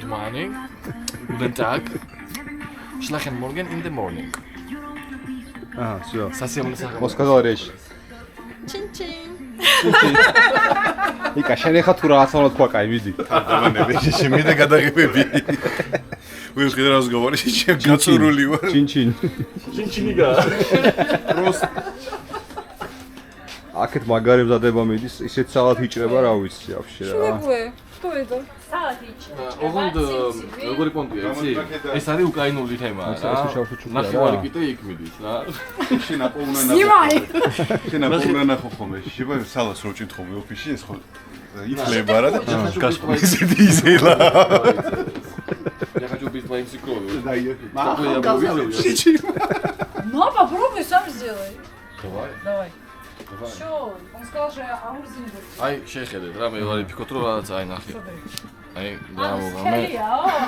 morning. Guten Tag. Schlafen morgen in the morning. Всё. Совсем не сахар. Сказал речь. Чин-чин. იკა შენ ეხა თუ რა ასწავლოთ თქვა კაი მიდი. დავანები შემიძლია გადაღებები. ვინ ხედავს разговариваешь, чем გაწურული ვარ. ჩინჩინ. Чин-чинига. Просто აქეთ მაგარი მზადება მიდის, ისეთ სალათ იჭრება, რა ვიცი, вообще რა. Что это? ოღონდ როგორი პონტია, იცი? ეს არის უკრაინული თემა რა. ნახევარი კიდე იქ მიდის რა. შენ აპოვნა Снимай. შენ აპოვნა ნახო ხომე. შევა სალას რო ჭითხობი ოფისში ეს ხო ითლება რა და გასკომის დიზელა. Я хочу быть твоим свекровью. Чичи. Ну, попробуй сам сделай. Давай. Давай. Давай. Что? Он сказал же аурзин будет. Აი, შეხედეთ რა მე ვარ ფიქრობ რომ რაღაც აი ნახე. აი, ბრავო, მე.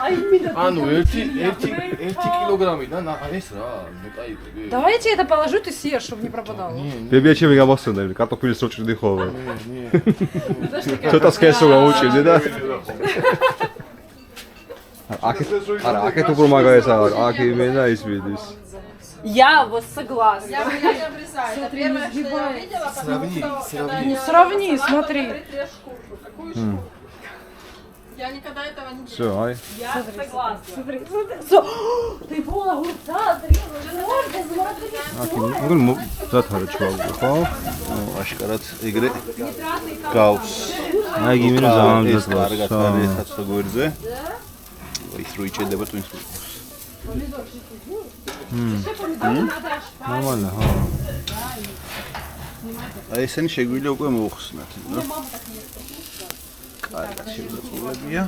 Ай, мида. ანუ 1 კილოგრამიდან ეს რა, მეტაიბრები. Давай я тебе это положу, ты съешь, чтобы не пропадало. ბებია ჩემი გამოსწონდა, კარტოფილის რო ჭრიდი ხოლმე. Не. ცოტა სქესო გამოუჭირდი და აქეთ არა, აქეთ უფრო მაგარი საერთოდ, აქ იმენა ის მიდის. Я вот согласна. Я не обрезаю. Это первое, что я увидела, потому что когда Ну я сравни, смотри. отрежь шкурку. Какую шкурку? Я никогда этого не Всё, делала. აი. Я согласна. Смотри, смотри. Ты пол огурца отрезала. Можно, смотри. აქ მოგ ზათარა ჩვალო ხო? აშკარად ეგრე გავს. აი იმენა ზამთრად ეს კარგად არის საცხოვრზე. ის რო იჭედება თუ ის ნორმალია, ხო. აი ესენი შეგვიძლია უკვე მოუხსნათ, ნო? კარგად შეგვიძლია.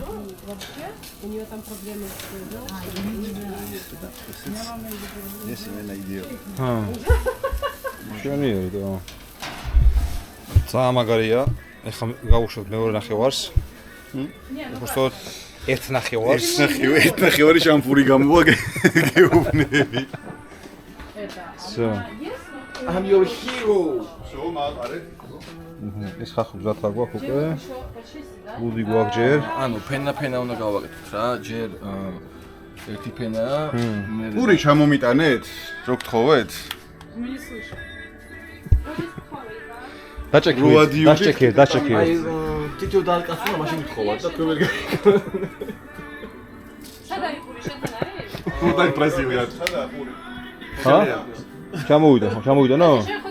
ეს იმენა იდეა. ჰა. შენიერი და. სამაგარია. ეხლა გავუშვებ მეორე ნახევარს. უბრალოდ ერთ ნახევარს. ერთ ნახევარი შამპური გამოვა გეუბნები. Всё. I'm your hero. შო მაყარე. ეს ხახო ზათა გვაქვს უკვე. ლუდი გვაქვს ჯერ. ანუ ფენა უნდა გავაკეთოთ რა, ჯერ ერთი ფენა, მე პური ჩამომიტანეთ? რო გთხოვეთ? დაჭექე. აი თითო დაალკაცნა მაშინ გთხოვარ და თქვენ ვერ სადარი პური შენთან არის? პური პრეზიდენტი. სადა პური? ჰა? ჩამოვიდანო? შენ ხო